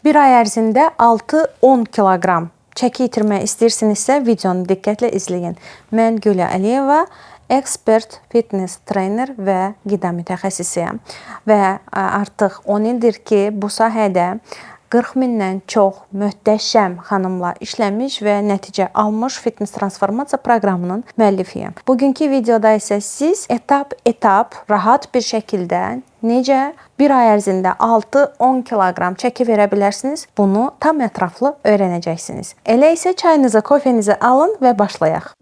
Bir ay ərzində 6-10 kiloqram çəki itirmək istəyirsinizsə, videonu diqqətlə izləyin. Mən Gülə Əliyeva, ekspert, fitness trener və qida mütəxəssisiyəm. Və artıq 10 ildir ki, bu sahədə 40 mindən çox möhtəşəm xanımlar işləmiş və nəticə almış fitness transformasiya proqramının müəllifiyəm. Bugünkü videoda isə siz etap rahat bir şəkildə necə bir ay ərzində 6-10 kiloqram çəki verə bilərsiniz, bunu tam ətraflı öyrənəcəksiniz. Elə isə çayınızı, kofenizi alın və başlayaq.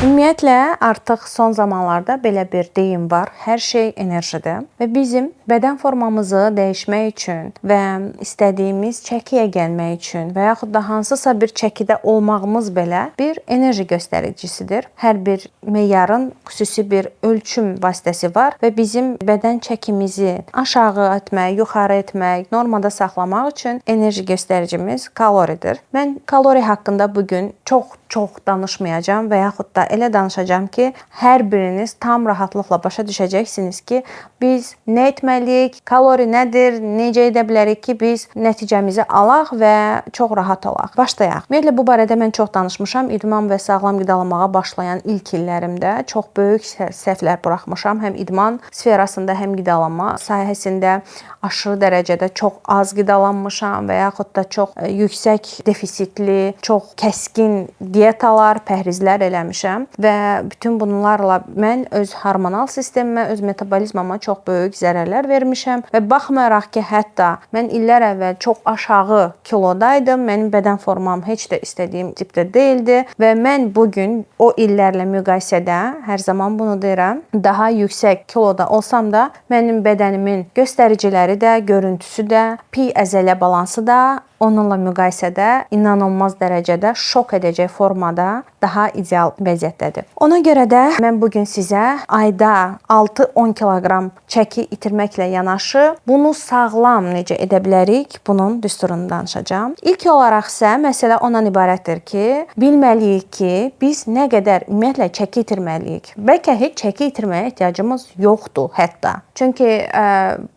Ümumiyyətlə, artıq son zamanlarda belə bir deyim var, hər şey enerjidir və bizim bədən formamızı dəyişmək üçün və istədiyimiz çəkiyə gəlmək üçün və yaxud da hansısa bir çəkidə olmağımız belə bir enerji göstəricisidir. Hər bir meyarın xüsusi bir ölçüm vasitəsi var və bizim bədən çəkimizi aşağı etmək, yuxarı etmək, normada saxlamaq üçün enerji göstəricimiz kaloridir. Mən kalori haqqında bugün çox danışmayacağam və yaxud da elə danışacağam ki, hər biriniz tam rahatlıqla başa düşəcəksiniz ki, biz nə etməliyik, kalori nədir, necə edə bilərik ki, biz nəticəmizi alaq və çox rahat olaq. Başlayaq. Ümumiyyətlə, bu barədə mən çox danışmışam. İdman və sağlam qidalanmağa başlayan ilk illərimdə çox böyük səhvlər buraxmışam. Həm idman sferasında, həm qidalanma sahəsində aşırı dərəcədə çox az qidalanmışam və yaxud da çox yüksək defisitli, çox kəskin diyetalar, pəhrizlər eləmişəm və bütün bunlarla mən öz hormonal sistemimə, öz metabolizmama çox böyük zərərlər vermişəm və baxmayaraq ki, hətta mən illər əvvəl çox aşağı kilodaydım, mənim bədən formam heç də istədiyim tipdə deyildi və mən bugün o illərlə müqayisədə hər zaman bunu deyirəm, daha yüksək kiloda olsam da mənim bədənimin göstəriciləri də, görüntüsü də, pi-əzələ balansı da onunla müqayisədə inanılmaz dərəcədə şok edəcək formada daha ideal vəziyyətdədir. Ona görə də mən bugün sizə ayda 6-10 kiloqram çəki itirməklə yanaşı, bunu sağlam necə edə bilərik, bunun düsturunu danışacağam. İlk olaraq isə məsələ ondan ibarətdir ki, bilməliyik ki, biz nə qədər ümumiyyətlə çəki itirməliyik. Bəlkə heç çəki itirməyə ehtiyacımız yoxdur hətta. Çünki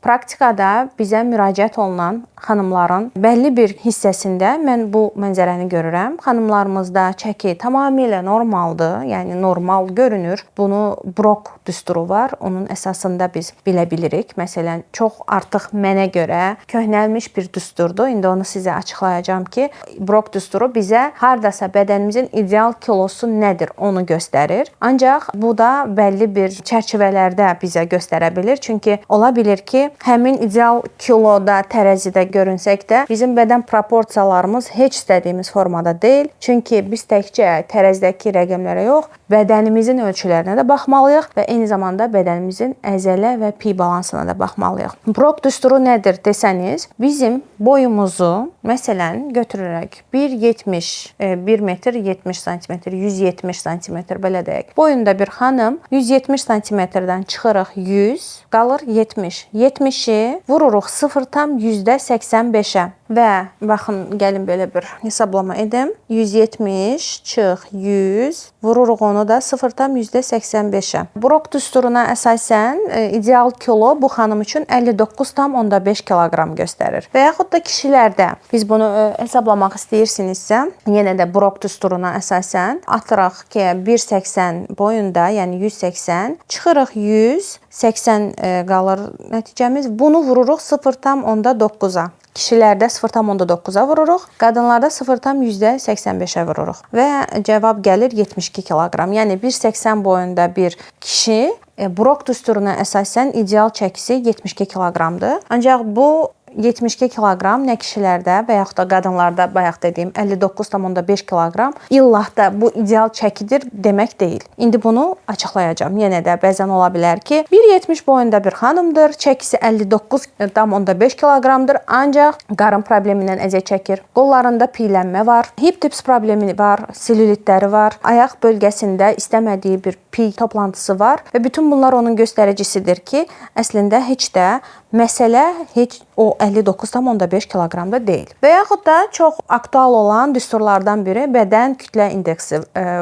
praktikada bizə müraciət olunan xanımların bəlli bir hissəsində mən bu mənzərəni görürəm. Xanımlarımızda çəki tamamilə normaldır, yəni normal görünür. Bunu Brok düsturu var. Onun əsasında biz bilə bilirik. Məsələn, çox artıq mənə görə köhnəlmiş bir düsturdur. İndi onu sizə açıqlayacağam ki, Brok düsturu bizə hardasa bədənimizin ideal kilosu nədir, onu göstərir. Ancaq bu da bəlli bir çərçivələrdə bizə göstərə bilir. Çünki ola bilir ki, həmin ideal kiloda tərəzidə görünsək də bizim bədən proporsiyalarımız heç istədiyimiz formada deyil. Çünki biz təkcə tərəzdəki rəqəmlərə yox, bədənimizin ölçülərinə də baxmalıyıq və eyni zamanda bədənimizin əzələ və pi balansına da baxmalıyıq. Brok düsturu nədir desəniz, bizim boyumuzu məsələn götürərək 1 metr 70 sm, 170 sm belə deyək. Boyunda bir xanım 170 sm-dən çıxırıq 100, qalır 70. 70-i vururuq 0,85-ə və baxın, gəlin belə bir hesablama edim. 170 çıx 100, vururuq onu da 0,85-ə. Brok düsturuna əsasən ideal kilo bu xanım üçün 59,5 kiloqram göstərir. Və yaxud da kişilərdə biz bunu hesablamaq istəyirsinizsə, yenə də Brok düsturuna əsasən atırıq ki, 1,80 boyunda, yəni 180, çıxırıq 100, 80 qalır nəticəmiz. Bunu vururuq 0,9-a. Kişilərdə 0,9-a vururuq, qadınlarda 0,85-ə vururuq və cavab gəlir 72 kiloqram. Yəni 1,80 boyunda bir kişi Brok düsturuna əsasən ideal çəkisi 72 kiloqramdır. Ancaq bu 72 kiloqram nə kişilərdə və yaxud da qadınlarda bayaq dediyim 59,5 kiloqram illah da bu ideal çəkidir demək deyil. İndi bunu açıqlayacağam. Yenə də bəzən ola bilər ki, 1,70 boyunda bir xanımdır, çəkisi 59,5 kiloqramdır, ancaq qarın problemindən əziyyət çəkir. Qollarında piylənmə var, hip dips problemi var, selülitləri var, ayaq bölgəsində istəmədiyi bir pi toplantısı var və bütün bunlar onun göstəricisidir ki, əslində heç də məsələ heç o 59,5 kiloqramda deyil. Və yaxud da çox aktual olan düsturlardan biri bədən kütlə indeksi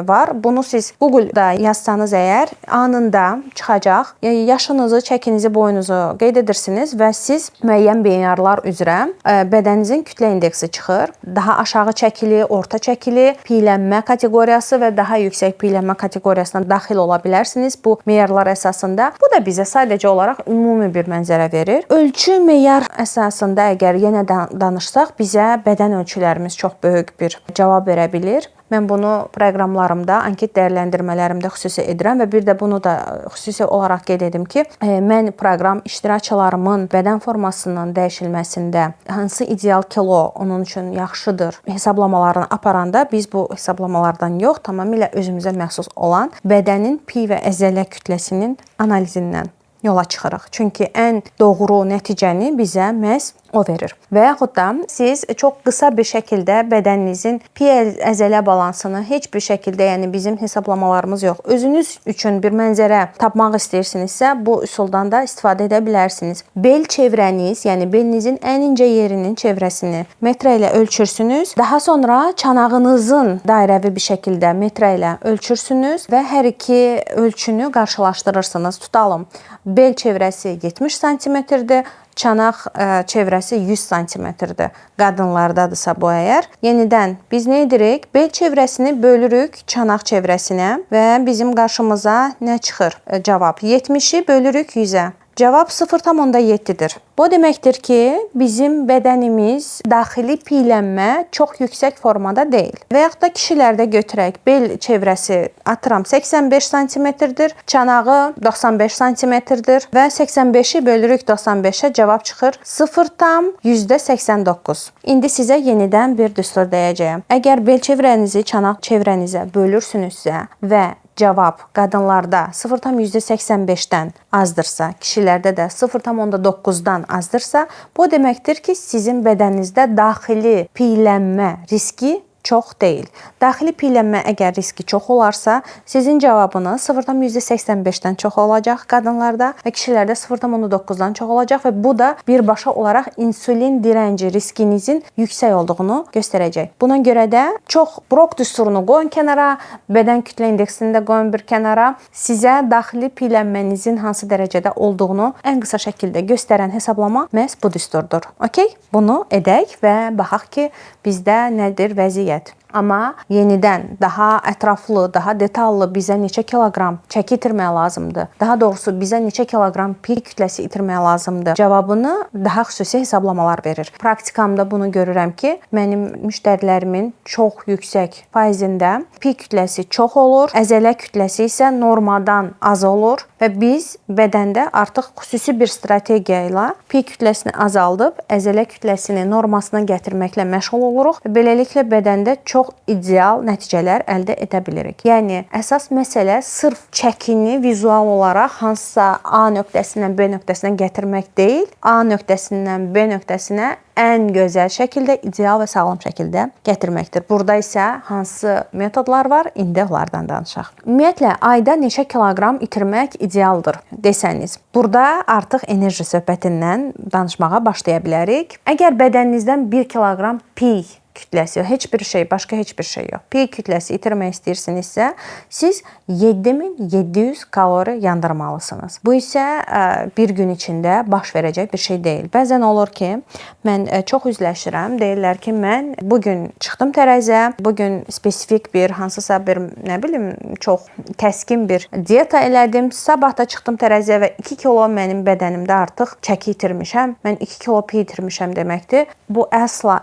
var. Bunu siz Google-da yazsanız əgər anında çıxacaq. Yaşınızı, çəkinizi, boyunuzu qeyd edirsiniz və siz müəyyən meyarlar üzrə bədəninizin kütlə indeksi çıxır. Daha aşağı çəkili, orta çəkili, piylənmə kateqoriyası və daha yüksək piylənmə kateqoriyasına daxil ola bilərsiniz bu meyarlar əsasında. Bu da bizə sadəcə olaraq ümumi bir mənzərə verir. Ölçü meyar əsasında əgər yenə danışsaq, bizə bədən ölçülərimiz çox böyük bir cavab verə bilir. Mən bunu proqramlarımda, anket dəyərləndirmələrimdə xüsusi edirəm və bir də bunu da xüsusi olaraq qeyd edim ki, mən proqram iştirakçılarımın bədən formasının dəyişilməsində hansı ideal kilo onun üçün yaxşıdır hesablamalarını aparanda biz bu hesablamalardan yox, tamamilə özümüzə məxsus olan bədənin pi və əzələ kütləsinin analizindən yola çıxırıq. Çünki ən doğru nəticəni bizə məhz o verir. Və yaxud da siz çox qısa bir şəkildə bədəninizin pi əzələ balansını heç bir şəkildə, yəni bizim hesablamalarımız yox, özünüz üçün bir mənzərə tapmaq istəyirsinizsə, bu üsuldan da istifadə edə bilərsiniz. Bel çevrəniz, yəni belinizin ən incə yerinin çevrəsini metrə ilə ölçürsünüz. Daha sonra çanağınızın dairəvi bir şəkildə metrə ilə ölçürsünüz və hər iki ölçünü qarşılaşdırırsınız. Tutalım, bel çevrəsi 70 sm-dir. Çanaq çevrəsi 100 sm-dir. Qadınlardadırsa bu əgər. Yenidən biz nə edirik? Bel çevrəsini bölürük çanaq çevrəsinə və bizim qarşımıza nə çıxır? Cavab 70-i bölürük 100-ə. Cavab 0,7-dir. Bu deməkdir ki, bizim bədənimiz daxili piylənmə çox yüksək formada deyil. Və yaxud da kişilərdə götürək, bel çevrəsi atıram 85 sm-dir, çanağı 95 sm-dir və 85-i bölürük 95-ə cavab çıxır 0,89. İndi sizə yenidən bir düstur deyəcəyəm. Əgər bel çevrənizi çanaq çevrənizə bölürsünüzsə və cavab qadınlarda 0,85-dən azdırsa, kişilərdə də 0,9-dan azdırsa, bu deməkdir ki, sizin bədəninizdə daxili piylənmə riski çox deyil. Daxili piylənmə əgər riski çox olarsa, sizin cavabınız 0,85-dən çox olacaq qadınlarda və kişilərdə 0,9-dan çox olacaq və bu da birbaşa olaraq insulin dirənci riskinizin yüksək olduğunu göstərəcək. Buna görə də çox Brok düsturunu qoyun kənara, bədən kütlə indeksini də qoyun bir kənara. Sizə daxili piylənmənizin hansı dərəcədə olduğunu ən qısa şəkildə göstərən hesablama məhz bu düsturdur. Okay? Bunu edək və baxaq ki, bizdə nədir vəziyyət. Amma yenidən daha ətraflı, daha detallı bizə neçə kiloqram çəki itirmək lazımdır? Daha doğrusu bizə neçə kiloqram pi kütləsi itirmək lazımdır? Cavabını daha xüsusi hesablamalar verir. Praktikamda bunu görürəm ki, mənim müştərilərimin çox yüksək faizində pi kütləsi çox olur, əzələ kütləsi isə normadan az olur və biz bədəndə artıq xüsusi bir strategiya ilə pi kütləsini azaldıb, əzələ kütləsini normasına gətirməklə məşğul oluruq və beləliklə bədəndə çox ideal nəticələr əldə edə bilirik. Yəni, əsas məsələ sırf çəkini vizual olaraq hansısa A nöqtəsindən B nöqtəsinə gətirmək deyil, A nöqtəsindən B nöqtəsinə ən gözəl şəkildə, ideal və sağlam şəkildə gətirməkdir. Burada isə hansı metodlar var? İndi onlardan danışaq. Ümumiyyətlə, ayda neçə kiloqram itirmək idealdır desəniz, burada artıq enerji söhbətindən danışmağa başlaya bilərik. Əgər bədəninizdən 1 kiloqram pi kütləsi, heç bir şey, başqa heç bir şey yox. Pi kütləsi itirmək istəyirsinizsə, siz 7700 kalori yandırmalısınız. Bu isə bir gün içində baş verəcək bir şey deyil. Bəzən olur ki, mən çox üzləşirəm, deyirlər ki, mən bugün çıxdım tərəziyə, bugün spesifik bir, hansısa bir, nə bilim, çox kəskin bir diyeta elədim, sabah da çıxdım tərəziyə və 2 kilo mənim bədənimdə artıq çəki itirmişəm, mən 2 kilo pi itirmişəm deməkdir. Bu əsla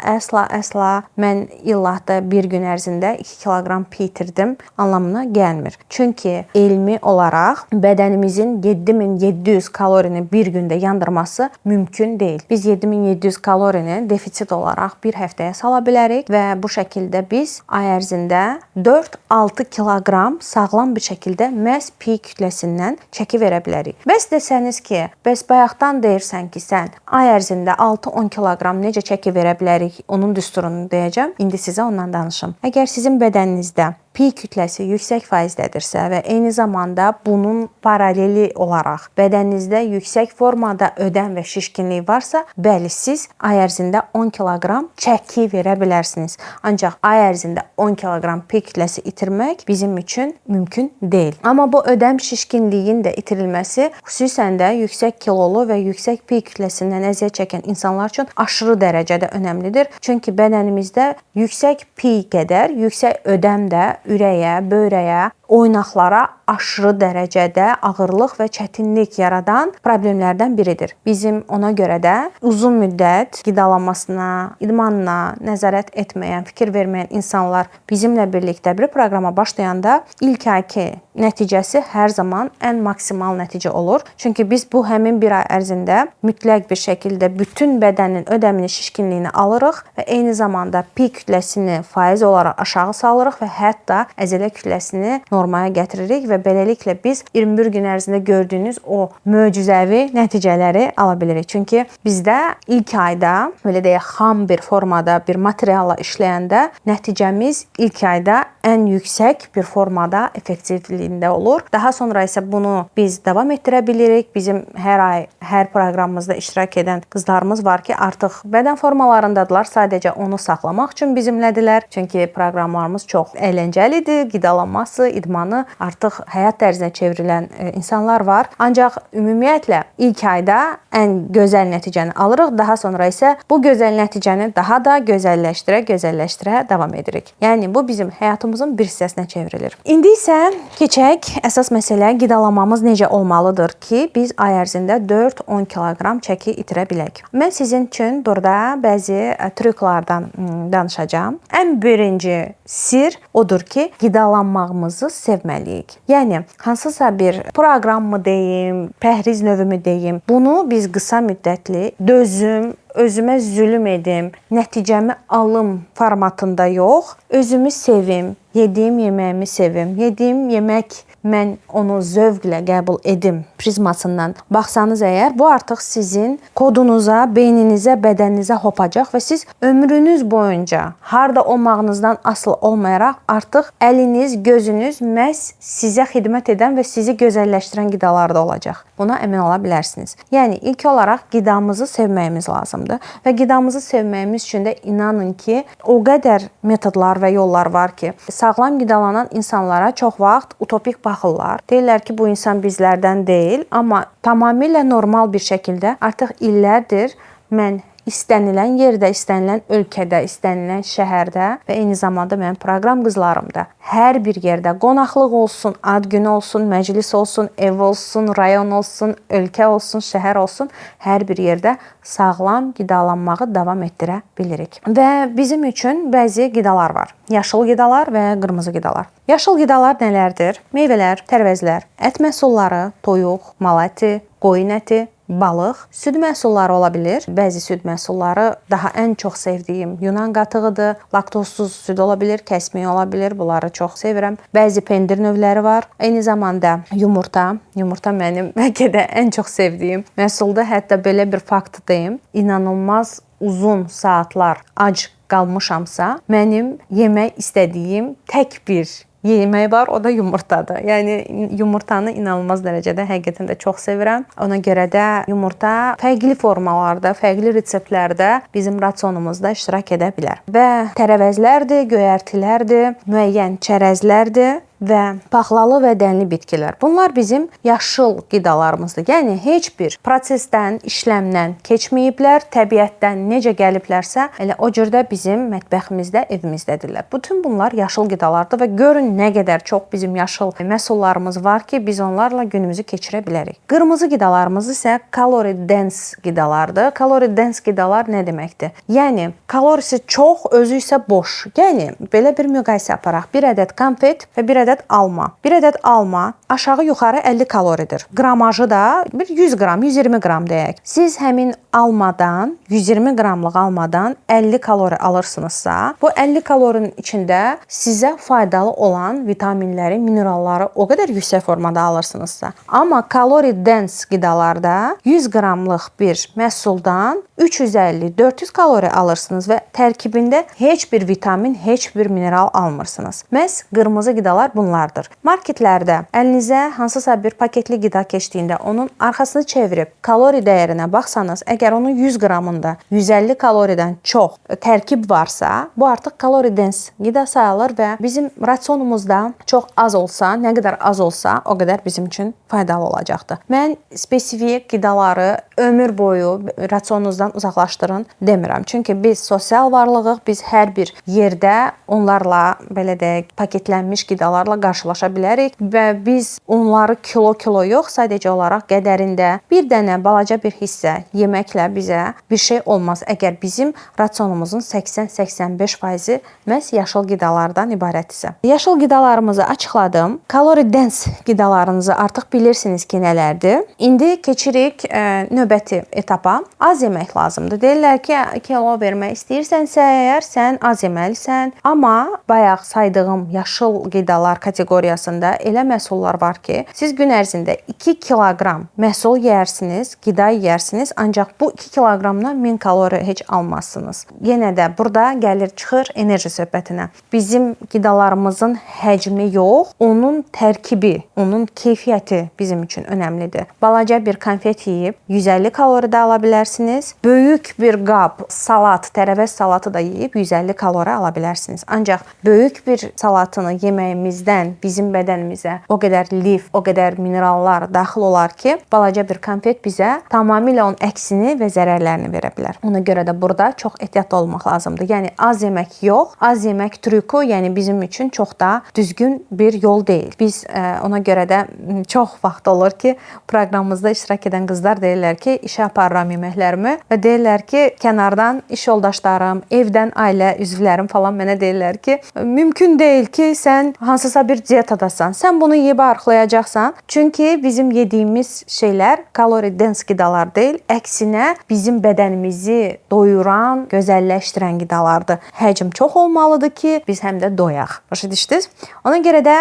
mən illatda bir gün ərzində 2 kiloqram pi itirdim anlamına gəlmir. Çünki elmi olaraq bədənimizin 7700 kalorini bir gündə yandırması mümkün deyil. Biz 7700 kalorini defisit olaraq bir həftəyə sala bilərik və bu şəkildə biz ay ərzində 4-6 kiloqram sağlam bir şəkildə məhz pi kütləsindən çəki verə bilərik. Bəs desəniz ki, bəs bayaqdan deyirsən ki, sən ay ərzində 6-10 kiloqram necə çəki verə bilərik, onun düsturunu deyəcəm. İndi sizə ondan danışım. Əgər sizin bədəninizdə pi kütləsi yüksək faizdədirsə və eyni zamanda bunun paraleli olaraq bədəninizdə yüksək formada ödəm və şişkinlik varsa, bəli, siz ay ərzində 10 kiloqram çəki verə bilərsiniz. Ancaq ay ərzində 10 kiloqram pi kütləsi itirmək bizim üçün mümkün deyil. Amma bu ödəm şişkinliyin də itirilməsi xüsusən də yüksək kilolu və yüksək pi kütləsindən əziyyət çəkən insanlar üçün aşırı dərəcədə önəmlidir. Çünki bədənimizdə yüksək pi qədər yüksək ödəm də ürəyə, böyrəyə, oynaqlara aşırı dərəcədə ağırlıq və çətinlik yaradan problemlərdən biridir. Bizim ona görə də uzun müddət qidalanmasına, idmanına nəzarət etməyən, fikir verməyən insanlar bizimlə birlikdə bir proqrama başlayanda ilk ayki nəticəsi hər zaman ən maksimal nəticə olur. Çünki biz bu həmin bir ay ərzində mütləq bir şəkildə bütün bədənin ödəmini, şişkinliyini alırıq və eyni zamanda pi kütləsini faiz olaraq aşağı salırıq və hətta əzələ kütləsini normaya gətiririk və beləliklə biz 21 gün ərzində gördüyünüz o möcüzəvi nəticələri ala bilirik. Çünki bizdə ilk ayda, belə deyək, xam bir formada bir materialla işləyəndə nəticəmiz ilk ayda ən yüksək bir formada effektivliyində olur. Daha sonra isə bunu biz davam etdirə bilirik. Bizim hər ay, hər proqramımızda iştirak edən qızlarımız var ki, artıq bədən formalarındadılar. Sadəcə onu saxlamaq üçün bizimlədilər. Çünki proqramlarımız çox əyləncəlidir. Qidalanması, idmanı artıq həyat tərzinə çevrilən insanlar var. Ancaq ümumiyyətlə ilk ayda ən gözəl nəticəni alırıq. Daha sonra isə bu gözəl nəticəni daha da gözəlləşdirə davam edirik. Yəni bu bizim həyatımızın bir hissəsinə çevrilir. İndi isə keçək əsas məsələ qidalanmamız necə olmalıdır ki, biz ay ərzində 4-10 kiloqram çəki itirə bilək. Mən sizin üçün burada bəzi trüklardan danışacağam. Ən birinci sir odur ki, qidalanmağımızı sevməliyik. Yəni hansısa bir proqrammı deyim, pəhriz növümü deyim, bunu biz qısa müddətli dözüm, özümə zülm edim, nəticəmi alım formatında yox, özümü sevim, yediyim yeməyimi sevim, yediyim yemək mən onu zövqlə qəbul edim prizmasından baxsanız əgər, bu artıq sizin kodunuza, beyninizə, bədəninizə hopacaq və siz ömrünüz boyunca harda olmağınızdan asılı olmayaraq artıq əliniz, gözünüz məhz sizə xidmət edən və sizi gözəlləşdirən qidalarda olacaq. Buna əmin ola bilərsiniz. Yəni ilk olaraq qidamızı sevməyimiz lazımdır və qidamızı sevməyimiz üçün də inanın ki, o qədər metodlar və yollar var ki, sağlam qidalanan insanlara çox vaxt utopik baxırlar. Deyirlər ki, bu insan bizlərdən deyil, amma tamamilə normal bir şəkildə artıq illərdir mən istənilən yerdə, istənilən ölkədə, istənilən şəhərdə və eyni zamanda mənim proqram qızlarımda hər bir yerdə qonaqlıq olsun, ad günü olsun, məclis olsun, ev olsun, rayon olsun, ölkə olsun, şəhər olsun, hər bir yerdə sağlam qidalanmağı davam etdirə bilirik. Və bizim üçün bəzi qidalar var. Yaşıl qidalar və qırmızı qidalar. Yaşıl qidalar nələrdir? Meyvələr, tərəvəzlər, ət məhsulları, toyuq, mal əti, qoyun əti, balıq, süd məhsulları ola bilir. Bəzi süd məhsulları daha ən çox sevdiyim Yunan qatığıdır. Laktozsuz süd ola bilir, kəsmiyi ola bilir. Bunları çox sevirəm. Bəzi pendir növləri var. Eyni zamanda yumurta. Yumurta mənim bəlkə də ən çox sevdiyim məhsuldur. Hətta belə bir fakt deyim. İnanılmaz uzun saatlar ac qalmışamsa, mənim yemək istədiyim tək bir yemək var, o da yumurtadır. Yəni yumurtanı inanılmaz dərəcədə həqiqətən də çox sevirəm. Ona görə də yumurta fərqli formalarda, fərqli reseptlərdə bizim rasionumuzda iştirak edə bilər. Və tərəvəzlərdir, göyərtilərdir, müəyyən çərəzlərdir və paxlalı və dənli bitkilər. Bunlar bizim yaşıl qidalarımızdır. Yəni heç bir prosesdən, işləmdən keçməyiblər, təbiətdən necə gəliblərsə, elə o cürdə bizim mətbəximizdə, evimizdədirlər. Bütün bunlar yaşıl qidalardır və görün nə qədər çox bizim yaşıl məhsullarımız var ki, biz onlarla günümüzü keçirə bilərik. Qırmızı qidalarımız isə kalori dense qidalardır. Kalori dense qidalar nə deməkdir? Yəni kalorisi çox, özü isə boş. Yəni belə bir müqayisə aparaq. Bir ədəd konfet və bir ədəd ədəd alma. 1 ədəd alma aşağı-yuxarı 50 kaloridir. Qramajı da bir 100 qram, 120 qram deyək. Siz həmin almadan, 120 qramlıq almadan 50 kalori alırsınızsa, bu 50 kalorinin içində sizə faydalı olan vitaminləri, mineralları o qədər yüksək formada alırsınızsa. Amma kalori dense qidalarda 100 qramlıq bir məhsuldan 350-400 kalori alırsınız və tərkibində heç bir vitamin, heç bir mineral almırsınız. Məhz qırmızı qidalar bunlardır. Marketlərdə əlinizə hansısa bir paketli qida keçdiyində onun arxasını çevirib kalori dəyərinə baxsanız, əgər onun 100 qramında 150 kaloridən çox tərkib varsa, bu artıq kalori dense qida sayılır və bizim rasionumuzda çox az olsa, nə qədər az olsa, o qədər bizim üçün faydalı olacaqdır. Mən spesifik qidaları ömür boyu rasionunuzdan uzaqlaşdırın demirəm. Çünki biz sosial varlığıq, biz hər bir yerdə onlarla, belə deyək, paketlənmiş qidalarla qarşılaşa bilərik və biz onları kilo yox, sadəcə olaraq qədərində bir dənə balaca bir hissə yeməklə bizə bir şey olmaz. Əgər bizim rasionumuzun 80-85% məhz yaşıl qidalardan ibarətdirsə. Yaşıl qidalarımızı açıqladım. Kalori dense qidalarınızı artıq bilirsiniz ki, nələrdir. İndi keçirik növbəti etapa. Az yemək lazımdır. Deyirlər ki, kilo vermək istəyirsənsə, əgər sən az yeməlisən. Amma bayaq saydığım yaşıl qidalar kateqoriyasında elə məhsullar var ki, siz gün ərzində 2 kiloqram məhsul yeyirsiniz, qida yeyirsiniz, ancaq bu 2 kiloqramdan 1000 kalori heç almazsınız. Yenə də burada gəlir çıxır enerji söhbətinə. Bizim qidalarımızın həcmi yox, onun tərkibi, onun keyfiyyəti bizim üçün önəmlidir. Balaca bir konfet yeyib 150 kalori da ala bilərsiniz. Böyük bir qab salat, tərəvəz salatı da yeyib 150 kalori ala bilərsiniz. Ancaq böyük bir salatını yeməyimizdən bizim bədənimizə o qədər lif, o qədər minerallar daxil olar ki, balaca bir konfet bizə tamamilə onun əksini və zərərlərini verə bilər. Ona görə də burada çox ehtiyatlı olmaq lazımdır. Yəni az yemək yox, az yemək trüku, yəni bizim üçün çox da düzgün bir yol deyil. Biz ona görə də çox vaxt olur ki, proqramımızda iştirak edən qızlar deyirlər ki, işə aparıram yeməklərimi və deyirlər ki, kənardan iş yoldaşlarım, evdən ailə üzvlərim falan mənə deyirlər ki, mümkün deyil ki, sən hansısa bir diyetadasan. Sən bunu yeyib arıqlayacaqsan. Çünki bizim yediyimiz şeylər kalori dense qidalar deyil, əksinə bizim bədənimizi doyuran, gözəlləşdirən qidalardır. Həcm çox olmalıdır ki, biz həm də doyaq. Başa düşdünüz? Ona görə də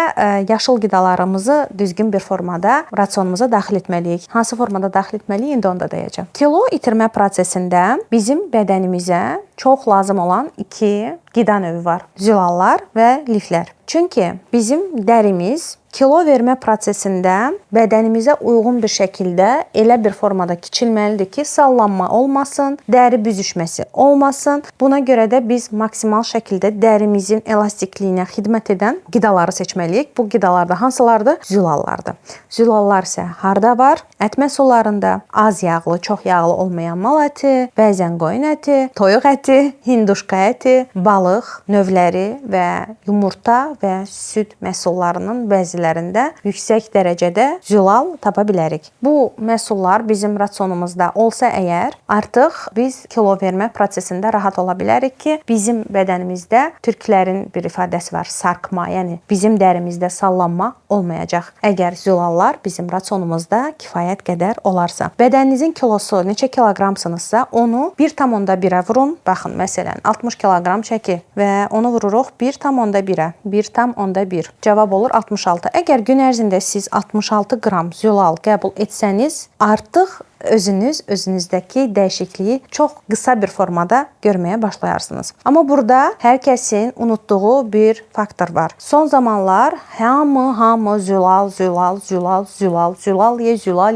yaşıl qidalarımızı düzgün bir formada rasionumuza daxil etməliyik. Hansı formada daxil etməliyik, indi onu da deyəcəm. Kilo itirmə prosesində bizim bədənimizə çox lazım olan 2 qida növü var. Zülallar və liflər. Çünki bizim dərimiz kilo vermə prosesində bədənimizə uyğun bir şəkildə elə bir formada kiçilməlidir ki, sallanma olmasın, dəri büzüşməsi olmasın. Buna görə də biz maksimal şəkildə dərimizin elastikliyinə xidmət edən qidaları seçməliyik. Bu qidalar da hansılardır? Zülallardır. Zülallar isə harda var? Ət məhsullarında az yağlı, çox yağlı olmayan mal əti, bəzən qoyun əti, toyuq əti, hinduşka əti, balıq növləri və yumurta və süd məhsullarının bəzilərində yüksək dərəcədə zülal tapa bilərik. Bu məhsullar bizim rasionumuzda olsa əgər, artıq biz kilo vermə prosesində rahat ola bilərik ki, bizim bədənimizdə türklərin bir ifadəsi var, sarkma, yəni bizim dərimizdə sallanma olmayacaq. Əgər zülallar bizim rasionumuzda kifayət qədər olarsa. Bədəninizin kilosu neçə kiloqramsınızsa, onu 1,1-ə vurun. Baxın, məsələn, 60 kiloqram çəki və onu vururuq 1,1-ə. 1,1. Cavab olur 66. Əgər gün ərzində siz 66 qram zülal qəbul etsəniz, artıq özünüzdəki dəyişikliyi çox qısa bir formada görməyə başlayarsınız. Amma burada hər kəsin unutduğu bir faktor var. Son zamanlar hamı zülal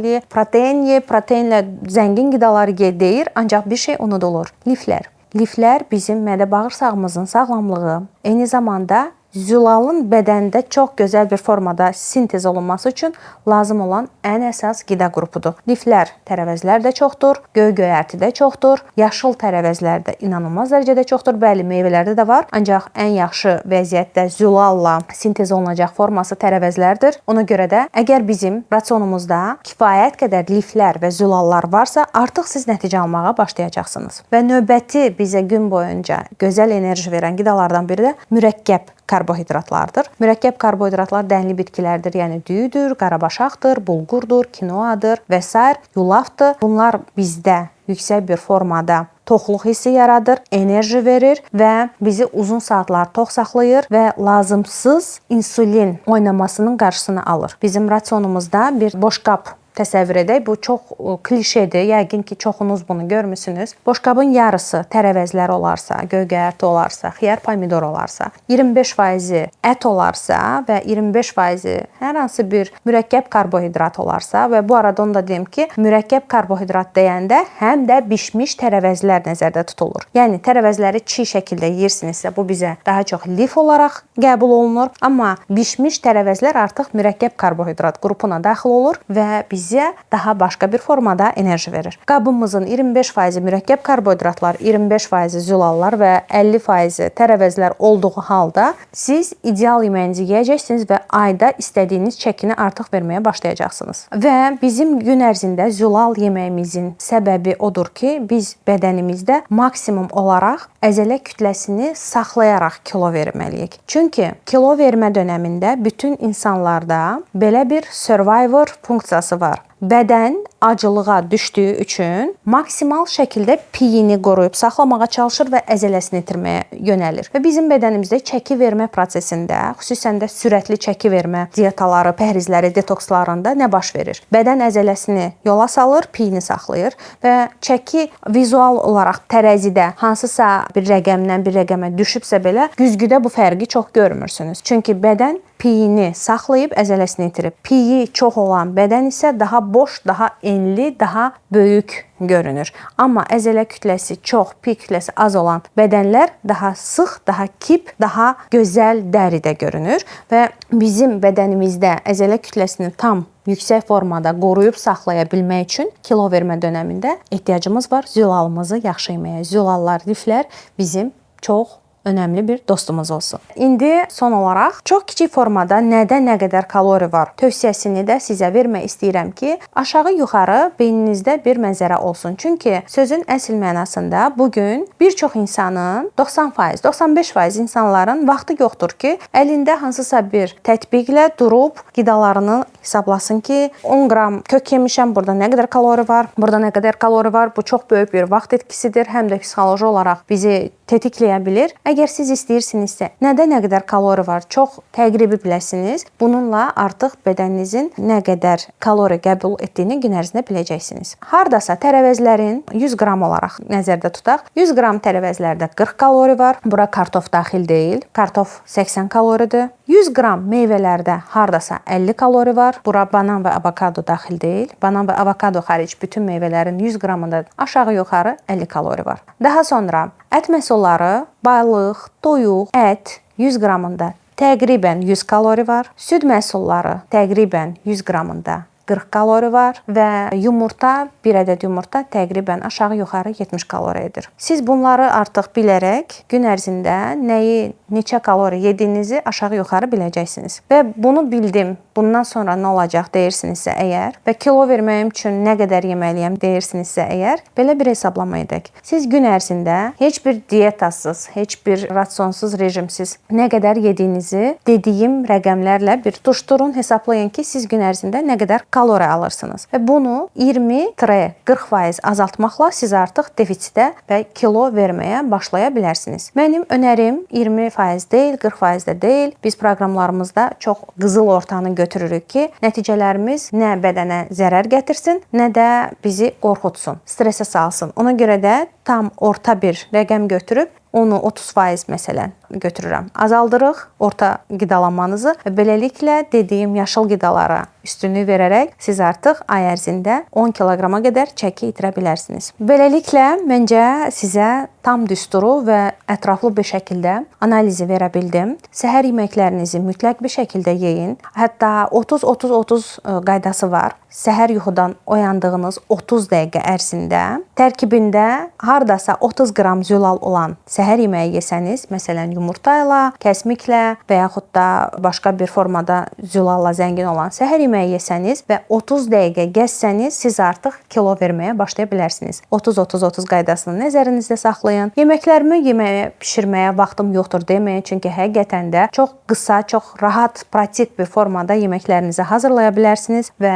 ye, proteinlə zəngin qidaları ye deyir, ancaq bir şey unudulur. Liflər. Liflər bizim mədə-bağırsağımızın sağlamlığı, eyni zamanda zülalın bədəndə çox gözəl bir formada sintez olunması üçün lazım olan ən əsas qida qrupudur. Liflər tərəvəzlər də çoxdur, göy-göyərti də çoxdur, yaşıl tərəvəzlər də inanılmaz dərəcədə çoxdur. Bəli, meyvələrdə də var, ancaq ən yaxşı vəziyyətdə zülalla sintez olunacaq forması tərəvəzlərdir. Ona görə də əgər bizim rasionumuzda kifayət qədər liflər və zülallar varsa, artıq siz nəticə almağa başlayacaqsınız. Və növbəti bizə gün boyunca gözəl enerji verən qidalardan biri də mürəkkəb karbohidratlardır. Mürəkkəb karbohidratlar dənli bitkilərdir, yəni düyüdür, qarabaşaqdır, bulqurdur, kinoadır və s. yulafdır. Bunlar bizdə yüksək bir formada toxluq hissi yaradır, enerji verir və bizi uzun saatlar tox saxlayır və lazımsız insulin oynamasının qarşısını alır. Bizim rasionumuzda bir boşqab təsəvvür edək. Bu çox klişedir. Yəqin ki, çoxunuz bunu görmüsünüz. Boşqabın yarısı tərəvəzlər olarsa, göygöyərti olarsa, xiyar pomidor olarsa, 25% ət olarsa və 25% hər hansı bir mürəkkəb karbohidrat olarsa və bu arada onu da deyim ki, mürəkkəb karbohidrat deyəndə həm də bişmiş tərəvəzlər nəzərdə tutulur. Yəni tərəvəzləri çiğ şəkildə yeyirsinizsə, bu bizə daha çox lif olaraq qəbul olunur, amma bişmiş tərəvəzlər artıq mürəkkəb karbohidrat qrupuna daxil olur və bizə daha başqa bir formada enerji verir. Qabımızın 25% mürəkkəb karbohidratlar, 25% zülallar və 50% tərəvəzlər olduğu halda siz ideal yeməyinizi yeyəcəksiniz və ayda istədiyiniz çəkini artıq verməyə başlayacaqsınız. Və bizim gün ərzində zülal yeməyimizin səbəbi odur ki, biz bədənimizdə maksimum olaraq əzələ kütləsini saxlayaraq kilo verməliyik. Çünki kilo vermə dönəmində bütün insanlarda belə bir survivor funksiyası var. Bədən acılığa düşdüyü üçün maksimal şəkildə piyini qoruyub saxlamağa çalışır və əzələsini itirməyə yönəlir. Və bizim bədənimizdə çəki vermə prosesində, xüsusən də sürətli çəki vermə diyetaları, pəhrizləri, detokslarında nə baş verir? Bədən əzələsini yola salır, piyini saxlayır və çəki vizual olaraq tərəzidə hansısa bir rəqəmdən bir rəqəmə düşübsə belə, güzgüdə bu fərqi çox görmürsünüz. Çünki bədən piyini saxlayıb əzələsini itirib. Piyi çox olan bədən isə daha boş, daha enli, daha böyük görünür. Amma əzələ kütləsi çox, pi kütləsi az olan bədənlər daha sıx, daha kip, daha gözəl dəridə görünür və bizim bədənimizdə əzələ kütləsini tam yüksək formada qoruyub saxlaya bilmək üçün kilo vermə dönəmində ehtiyacımız var zülalımızı yaxşı yeməyə. Zülallar, liflər bizim çox önəmli bir dostumuz olsun. İndi son olaraq çox kiçik formada nədə nə qədər kalori var tövsiyəsini də sizə vermək istəyirəm ki, aşağı-yuxarı beyninizdə bir mənzərə olsun. Çünki sözün əsl mənasında bu gün bir çox insanın 90%, 95% insanların vaxtı yoxdur ki, əlində hansısa bir tətbiqlə durub qidalarını hesablasın ki, 10 qram kök yemişəm, burada nə qədər kalori var, burada nə qədər kalori var. Bu çox böyük bir vaxt etkisidir, həm də psixoloji olaraq bizi tetikləyə bilir. Əgər siz istəyirsinizsə, nədə nə qədər kalori var, çox təqribi biləsiniz. Bununla artıq bədəninizin nə qədər kalori qəbul etdiyini gün ərzində biləcəksiniz. Hardasa tərəvəzlərin 100 qram olaraq nəzərdə tutaq. 100 qram tərəvəzlərdə 40 kalori var. Bura kartof daxil deyil. Kartof 80 kaloridir. 100 qram meyvələrdə hardasa 50 kalori var. Bura banan və avokado daxil deyil. Banan və avokado xaric bütün meyvələrin 100 qramında aşağı-yuxarı 50 kalori var. Daha sonra ət məhsulları, balıq, toyuq, ət 100 qramında təqribən 100 kalori var. Süd məhsulları təqribən 100 qramında 40 kalori var və yumurta, bir ədəd yumurta təqribən aşağı-yuxarı 70 kalori edir. Siz bunları artıq bilərək gün ərzində nəyi, neçə kalori yediyinizi aşağı-yuxarı biləcəksiniz. Və bunu bildim, bundan sonra nə olacaq deyirsinizsə əgər və kilo verməyim üçün nə qədər yeməliyəm deyirsinizsə əgər, belə bir hesablama edək. Siz gün ərzində heç bir dietasız, heç bir rasionsuz, rejimsiz nə qədər yediyinizi dediyim rəqəmlərlə bir tutuşturun, hesablayın ki, siz gün ərzində nə qədər kalori alırsınız. Və bunu 20-40% azaltmaqla siz artıq defisitə və kilo verməyə başlaya bilərsiniz. Mənim önərim 20% deyil, 40% də deyil. Biz proqramlarımızda çox qızıl ortanı götürürük ki, nəticələrimiz nə bədənə zərər gətirsin, nə də bizi qorxutsun, stresə salsın. Ona görə də tam orta bir rəqəm götürüb onu 30% məsələn götürürəm. Azaldırıq orta qidalanmanızı və beləliklə dediyim yaşıl qidalara üstünlük verərək siz artıq ay ərzində 10 kiloqrama qədər çəki itirə bilərsiniz. Beləliklə məncə sizə tam düsturu və ətraflı bir şəkildə analizi verə bildim. Səhər yeməklərinizi mütləq bir şəkildə yeyin. Hətta 30-30-30 qaydası var. Səhər yuxudan oyandığınız 30 dəqiqə ərzində tərkibində hardasa 30 qram zülal olan səhər yeməyi yesəniz, məsələn yumurta ilə, kəsmiklə və yaxud da başqa bir formada zülalla zəngin olan səhər yeməyi yesəniz və 30 dəqiqə gəzsəniz, siz artıq kilo verməyə başlaya bilərsiniz. 30-30-30 qaydasını nəzərinizdə saxlayın. hesablayın. Yeməklərimi yeməyə, bişirməyə vaxtım yoxdur deməyin, çünki həqiqətən də çox qısa, çox rahat, pratik bir formada yeməklərinizi hazırlaya bilərsiniz və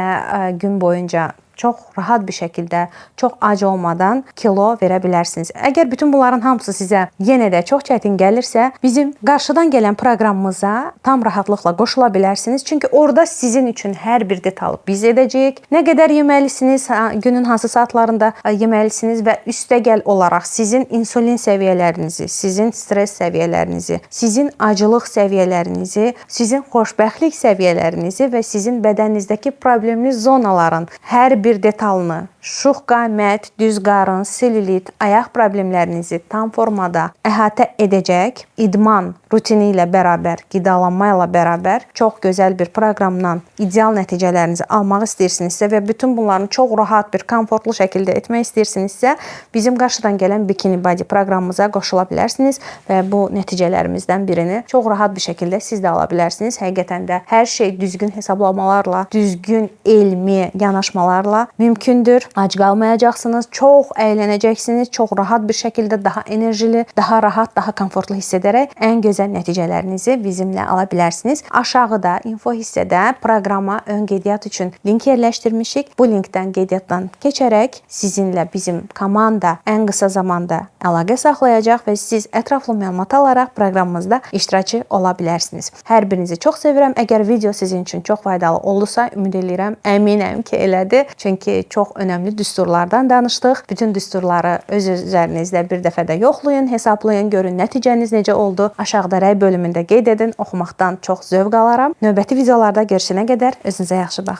gün boyunca çox rahat bir şəkildə, çox ac olmadan kilo verə bilərsiniz. Əgər bütün bunların hamısı sizə yenə də çox çətin gəlirsə, bizim qarşıdan gələn proqramımıza tam rahatlıqla qoşula bilərsiniz. Çünki orada sizin üçün hər bir detalı biz edəcəyik. Nə qədər yeməlisiniz, günün hansı saatlarında yeməlisiniz və üstəgəl olaraq sizin insulin səviyyələrinizi, sizin stres səviyyələrinizi, sizin acılıq səviyyələrinizi, sizin xoşbəxtlik səviyyələrinizi və sizin bədəninizdəki problemli zonaların hər bir detalını, şux qamət, düz qarın, selülit, ayaq problemlərinizi tam formada əhatə edəcək idman rutini ilə bərabər, qidalanma ilə bərabər çox gözəl bir proqramdan ideal nəticələrinizi almaq istəyirsinizsə və bütün bunların çox rahat bir, komfortlu şəkildə etmək istəyirsinizsə, bizim qarşıdan gələn Bikini Body proqramımıza qoşula bilərsiniz və bu nəticələrimizdən birini çox rahat bir şəkildə siz də ala bilərsiniz. Həqiqətən də hər şey düzgün hesablamalarla, düzgün elmi yanaşmalarla mümkündür. Ac qalmayacaqsınız, çox əylənəcəksiniz, çox rahat bir şəkildə, daha enerjili, daha rahat, daha komfortlu hiss edərək ən gözəl nəticələrinizi bizimlə ala bilərsiniz. Aşağıda info hissədə proqrama ön qeydiyyat üçün link yerləşdirmişik. Bu linkdən qeydiyyatdan keçərək sizinlə bizim komanda ən qısa zamanda əlaqə saxlayacaq və siz ətraflı məlumat alaraq proqramımızda iştirakçı ola bilərsiniz. Hər birinizi çox sevirəm. Əgər video sizin üçün çox faydalı oldusa, ümid edirəm, əminəm ki, elədir. Çünki çox önəmli düsturlardan danışdıq. Bütün düsturları öz üzərinizdə bir dəfə də yoxlayın, hesablayın, görün nəticəniz necə oldu. Aşağıda rəy bölümündə qeyd edin. Oxumaqdan çox zövq alaram. Növbəti videolarda görüşənə qədər özünüzə yaxşı baxın.